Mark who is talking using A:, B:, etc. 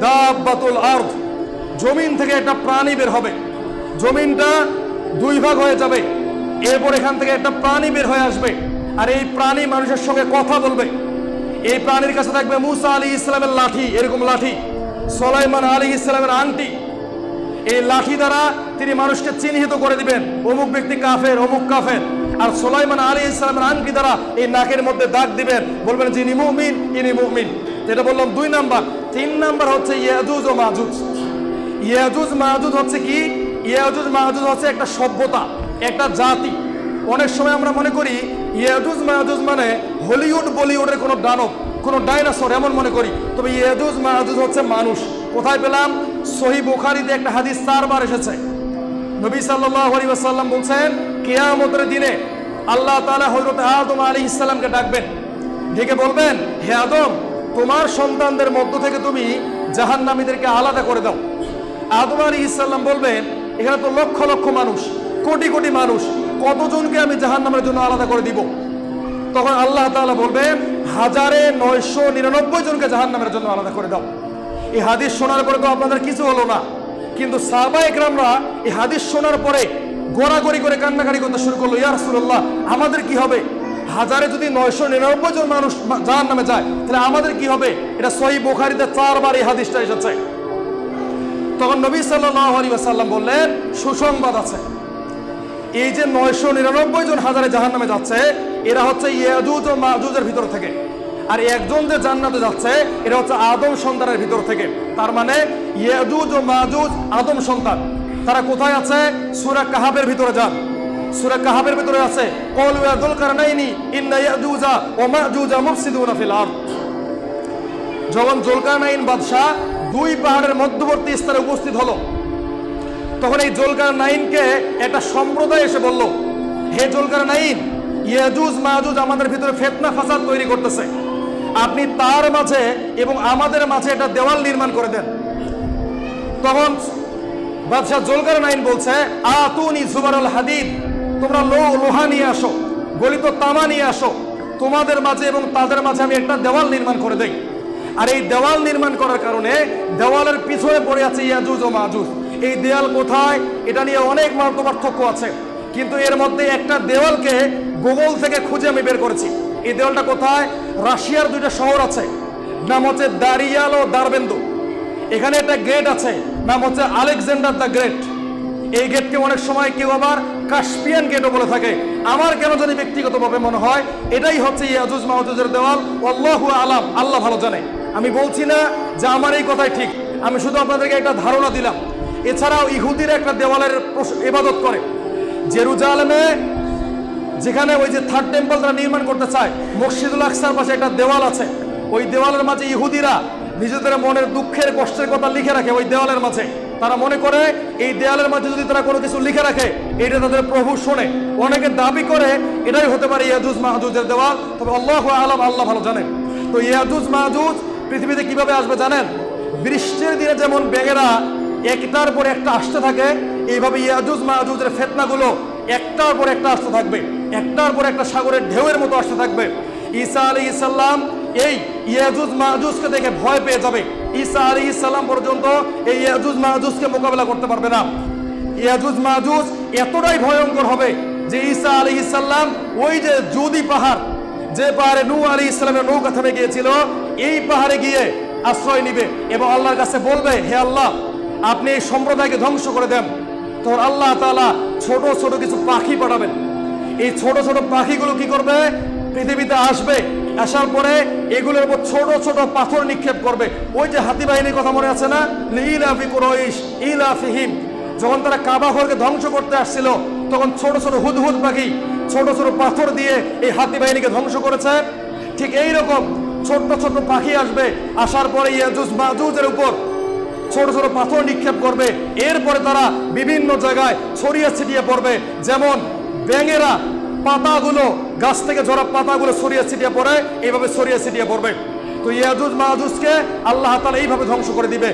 A: দাব্বাতুল আরদ, জমিন থেকে একটা প্রাণী বের হবে। জমিনটা দুই ভাগ হয়ে যাবে, এরপর এখান থেকে একটা প্রাণী বের হয়ে আসবে, আর এই প্রাণী মানুষের সঙ্গে কথা বলবে। এই প্রাণীর কাছে থাকবে মুসা আলাইহিস সালামের লাঠি, এরকম লাঠি, সুলাইমান আলাইহিস সালামের আংটি। এই লাঠি দ্বারা তিনি মানুষকে চিহ্নিত করে দিবেন, অমুক ব্যক্তি কাফের, অমুক কাফের। আর সুলাইমান আলাইহিস সালামের আংটি দ্বারা এই নাকের মধ্যে দাগ দিবেন, বলবেন যে ইনি মুমিন, ইনি মুমিন। যেটা বললাম 2 নাম্বার। 3 নাম্বার হচ্ছে ইয়াজুজ ও মাজুজ। ইয়াজুজ মাজুজ হচ্ছে কি? ইয়াজুজ মাজুজ হচ্ছে একটা সভ্যতা, একটা জাতি। অনেক সময় আমরা মনে করি ইয়াজুজ মাজুজ মানে হলিউড বলিউডের কোনো দানব, কোনো ডাইনোসর, এমন মনে করি। তবে ইয়াজুজ মাজুজ হচ্ছে মানুষ। কোথায় পেলাম? সহিহ বুখারীতে একটা হাদিস 4 বার এসেছে। নবী সাল্লাল্লাহু আলাইহি ওয়াসাল্লাম বলছেন, কিয়ামতের দিনে আল্লাহ তাআলা হযরত আদম আলাইহিস সালামকে ডাকবেন, ডেকে বলবেন, হে আদম, তোমার সন্তানদের মধ্য থেকে তুমি জাহান্নামীদেরকে আলাদা করে দাও। আদম আলাইহিস সালাম বলবেন, এখানে তো লক্ষ লক্ষ মানুষ, কোটি কোটি মানুষ, কতজনকে আমি জাহান্নামের জন্য আলাদা করে দিব? তখন আল্লাহ তাআলা বলবেন, 1999 জনকে জাহান্নামের জন্য আলাদা করে দাও। এই হাদিস শোনার পরে তো আপনাদের কিছু হলো না, কিন্তু সাহাবায়ে কেরামরা এই হাদিস শোনার পরে গোড়াগড়ি করে কান্নাকাটি করতে শুরু করলো, ইয়া রাসূলুল্লাহ, আমাদের কি হবে? 1000-এ যদি 999 জন মানুষ জাহান্নামে যায়, তাহলে আমাদের কি হবে? এটা সহিহ বুখারীতে 4 বার এই হাদিসটা এসেছে। তখন নবী সাল্লাল্লাহু আলাইহি ওয়াসাল্লাম বললেন, সুসংবাদ আছে। এই যে 999 জন 1000-এ জাহান্নামে যাচ্ছে, এরা হচ্ছে ইয়াজুজ ও মাজুজের ভিতর থেকে। আর একজন যে জান্নাতে যাচ্ছে, এটা হচ্ছে আদম সন্তানের ভিতর থেকে। তার মানে ইয়াজুজ ও মাজুজ আদম সন্তান। তারা কোথায় আছে? সূরা কাহাফের ভিতরে যান। সূরা কাহাফের ভিতরে আছে, ক্বালু ইয়া যুলকারনাইনি ইন্না ইয়াজুজা ওয়া মাজুজা মুফসিদুনা ফিল আরদ। যখন যুলকারনাইন বাদশা 2 পাহাড়ের মধ্যবর্তী স্থানে উপস্থিত হলো, তখন এই যুলকারনাইনকে একটা সম্প্রদায় এসে বলল, হে যুলকারনাইন, ইয়াজুজ মাজুজ আমাদের ভিতরে ফিতনা ফাসাদ তৈরি করতেছে, আপনি তার মাঝে এবং আমাদের মাঝে একটা দেওয়াল নির্মাণ করে দেন। তখন বাদশাহ যুলকারনাইন বলছে, আতুনি জুবারুল হাদিদ, তোমরা লোহা নিয়ে আসো, গলিত তামা নিয়ে আসো, তোমাদের মাঝে এবং তাদের মাঝে আমি একটা দেওয়াল নির্মাণ করে দেই। আর এই দেওয়াল নির্মাণ করার কারণে দেওয়ালের পিছনে পড়ে আছে ইয়াজুজ ও মাজুজ। এই দেওয়াল কোথায়? এটা নিয়ে অনেক মত পার্থক্য আছে, কিন্তু এর মধ্যে একটা দেওয়ালকে গুগল থেকে খুঁজে আমি বের করেছি। এই দেওয়ালটা কোথায়? রাশিয়ার 2টা শহর আছে, নাম হচ্ছে দারিয়াল ও দারবেন্দু। এখানে একটা গেট আছে, নাম হচ্ছে আলেকজান্ডার দ্য গ্রেট। এই গেটকে অনেক সময় কেউ আবার কাস্পিয়ান গেটও বলে থাকে। আমার কেন জানি ব্যক্তিগতভাবে মনে হয় এটাই হচ্ছে ইয়াজুজ মাজুজের দেওয়াল। আল্লাহু আলাম, আল্লাহ ভালো জানে। আমি বলছি না যে আমার এই কথাই ঠিক, আমি শুধু আপনাদেরকে একটা ধারণা দিলাম। এছাড়াও ইহুদিরা একটা দেওয়ালের ইবাদত করে জেরুজালেমে, যেখানে ওই যে 3rd টেম্পল তারা নির্মাণ করতে চায়, মসজিদুল আকসার পাশে একটা দেওয়াল আছে। ওই দেওয়ালের মাঝে ইহুদিরা নিজেদের মনের দুঃখের কষ্টের কথা লিখে রাখে ওই দেওয়ালের মাঝে। তারা মনে করে এই দেওয়ালের মাঝে যদি তারা কোনো কিছু লিখে রাখে, এটা তাদের প্রভু শোনে। অনেকে দাবি করে এটাই হতে পারে ইয়াজুজ মাজুজের দেওয়াল, তবে আল্লাহু আলাম, আল্লাহ ভালো জানেন। তো ইয়াজুজ মাজুজ পৃথিবীতে কিভাবে আসবে জানেন? বৃষ্টির দিনে যেমন ব্যাঙেরা একটার পর একটা আসতে থাকে, এইভাবে ইয়াজুজ মাজুজের ফিতনাগুলো একটার পর একটা আসতে থাকবে, একটার পর একটা সাগরের ঢেউয়ের মতো আসতে থাকবে। ঈসা আলাইহিস সালাম এই ইয়াজুজ মাজুজকে দেখে ভয় পেয়ে যাবে। ঈসা আলাইহিস সালাম পর্যন্ত এই ইয়াজুজ মাজুজকে মোকাবেলা করতে পারবে না। ইয়াজুজ মাজুজ এতটাই ভয়ঙ্কর হবে যে ঈসা আলাইহিস সালাম ওই যে জুদি পাহাড়, যে পাহাড়ে নূহ আলাইহিস সালামের নৌকা থেমে গিয়েছিল, এই পাহাড়ে গিয়ে আশ্রয় নিবে এবং আল্লাহর কাছে বলবে, হে আল্লাহ, আপনি এই সম্প্রদায়কে ধ্বংস করে দেন। তখন আল্লাহ তাআলা ছোট ছোট কিছু পাখি পাঠাবেন। এই ছোট ছোট পাখিগুলো কি করবে? পৃথিবীতে আসবে, আসার পরে এগুলোর উপর ছোট ছোট পাথর নিক্ষেপ করবে। ওই যে হাতি বাহিনীর কথা মনে আছে না? লিইলাফি কুরাইশ ইলাফিহিম, যখন তারা কাবা ঘরকে ধ্বংস করতে আসছিল, তখন ছোট ছোট হুদহুদ পাখি ছোট ছোট পাথর দিয়ে এই হাতি বাহিনীকে ধ্বংস করেছে। ঠিক এইরকম ছোট্ট ছোট্ট পাখি আসবে, আসার পরে ইয়াজুজ মাজুজের উপর ছোট ছোট পাথর নিক্ষেপ করবে। এরপরে তারা বিভিন্ন জায়গায় ছড়িয়ে ছিটিয়ে পড়বে, যেমন ব্যাঙেরা পাতাগুলো গাছ থেকে ঝরা পাতাগুলো ছড়িয়ে ছিটিয়ে পড়ে, এইভাবে ছড়িয়ে ছিটিয়ে পড়বে। তো ইয়াজুজ মাজুজকে আল্লাহ তাআলা এইভাবে ধ্বংস করে দিবে।